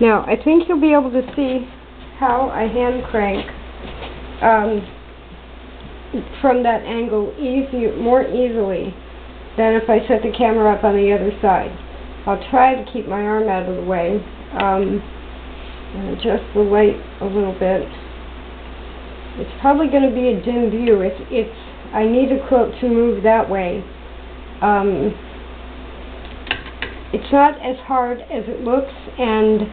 Now, I think you'll be able to see how I hand crank from that angle more easily than if I set the camera up on the other side. I'll try to keep my arm out of the way and adjust the light a little bit. It's probably going to be a dim view. I need a quilt to move that way. It's not as hard as it looks, and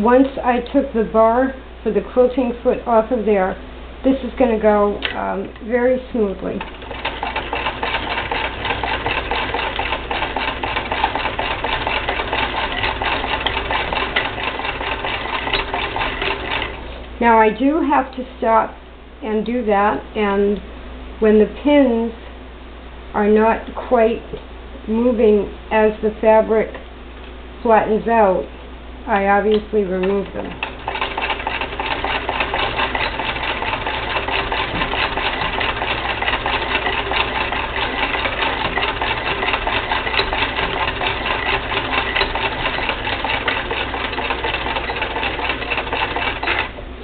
once I took the bar for the quilting foot off of there, this is going to go very smoothly. Now I do have to stop and do that, and when the pins are not quite moving as the fabric flattens out, I obviously remove them.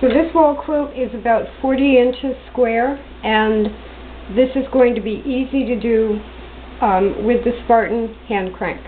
So this wall quilt is about 40 inches square, and this is going to be easy to do with the Spartan hand crank.